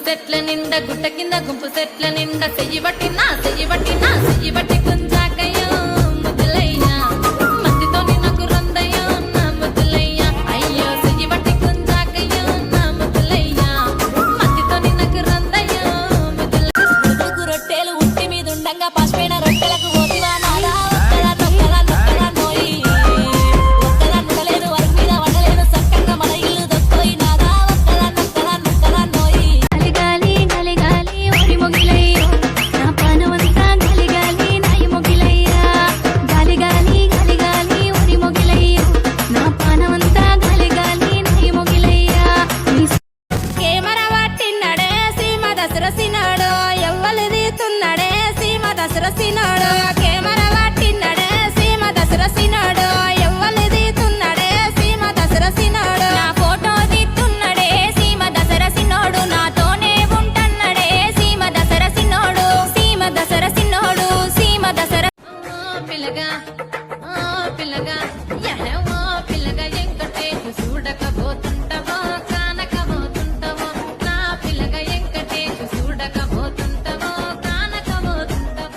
చెట్ల నిండా గుట్ట కింద గుంపు చెట్ల నిండా చెయ్యి పట్టినా చెయ్యి పట్టి కుంజాకయ్యో ముద్దులయ్యా మత్తితోని నాకు రందయ్యో నా ముద్దులయ్యా అయ్యో చెయ్యి పట్టి కుంజాకయ్యో నా ముద్దులయ్యా మత్తితోని నాకు రందయ్యో ముద్దులయ్యా రొట్టెలు ఉట్టి మీద ఉండంగా పాసిపోయిన రొట్టెలకు పోతివా నాదా ఒక్కలా నోయి ఒక్కలా నుడలేను వరకు మీద వండలేను సక్కంగా మన ఇల్లు దొక్కోయి నాదా ఒక్కలా నోయి గాలి గాలి ఒరి మొగిలయ్యో నా పానమంతా గాలి గాలి నాయి మొగిలయ్యా గాలి గాలి ఒరి మొగిలయ్యో నా పానమంతా గాలి గాలి నాయి మొగిలయ్యా కెమెరా పట్టిన్నడే సీమ దసరసినాడు ఎవ్వలు తీస్తున్నాడే సీమ దసరసినాడు కెమెరా పట్టిన్నడే సీమ దసరసినాడు ఎవ్వలు తీస్తున్నాడే సీమ దసరసినాడు నా ఫోటో తీస్తున్నాడే సీమ దసరసినోడు నాతోనే ఉంటన్నడే సీమ దసరసినోడు సీమ దసర పిల్లగా పిల్లగా పిల్లగా ఎంకటేకు చూడకపోతుంటావో కానకపోతుంటావో నా పిల్లగా ఎంకటేకు చూడకపోతుంటావో కానకపోతుంటావో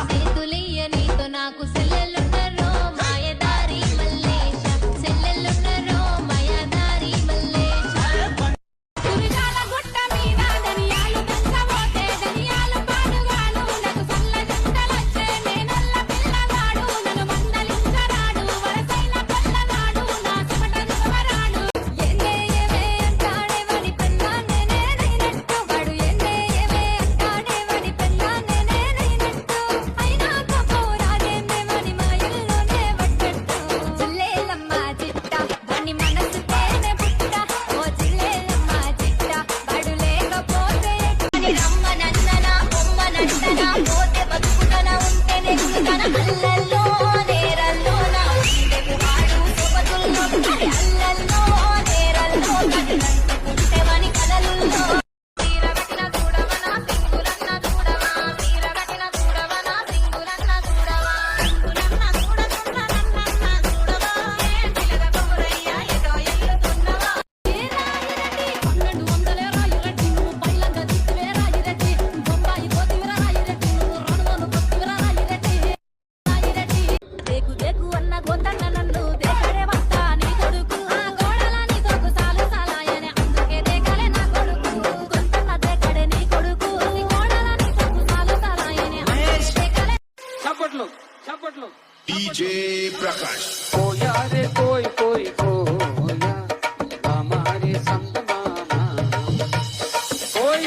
సేతులియ నీతో నాకు సెల్లెలున్నరో మాయదారి మల్లేశ సెల్లెలున్నరో మాయదారి మల్లేశ తురిగాల గుట్ట మీద ధనియాలు దంచబోతే ధనియాలు పాడుగాను నాకు సల్ల జంటలొచ్చే నేనల్ల పిల్లగాడు నన్ను మందలించరాడు వరసైన పల్లగాడు నా చెమట దువరాడు ఏమే అంటాడే వాడి పెన్నానే నేనైనట్టు వాడు ఏమే అంటాడే వాడి పెన్నానే నేనైనట్టు అయినా పోరాదేమే వాడి మా ఇల్లునే వట్టట్టు చిల్లేలమ్మ చిట్ట వాడి మనసు తేనె పుట్ట ఓ చిల్లేలమ్మ చిట్ట వాడు లేకపోతే ఎక్కడి రమ్మనన్ననా బొమ్మనంటనా పోతే బతుకుతన ఉంటే నెక్కుతన అల్లల్లో నేరల్లో నా ఉండెకు వాడు సొబతుల్లో అల్లల్లో నేరల్లో కథలంటుకుంటే వాని కథలుల్లో వీరగటిన చూడవనా సింగులన్న చూడవా వీరగటిన చూడవనా సింగులన్న చూడవా సింగులన్న చూడవా ఏం పిల్లగా కొమురయ్యా ఏదో ఎల్లుతున్నవా ఏ రాయిరెడ్డి 1200 రాయిరెడ్డి నువ్వు బయలంగా దిక్కువే రాయిరెడ్డి బొంబాయి పోతివిరా రాయిరెడ్డి నువ్వు రణవను కొత్తివిరా రాయిరెడ్డి దేకు అన్న గోతన్న నన్ను దేకడే వస్తా నీ కొడుకు ఆ గోడల నీ కొడుకు సాలాయనే అందుకే దేకలే నా కొడుకు గొంతన్న దేకడే నీ కొడుకు నీ గోడల నీ కొడుకు సాలాయనే అందుకే దేకలే చప్పట్లు DJ Prakash. కోయా రే కోయ్ కోయా హమారే సందమామా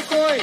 కోయ్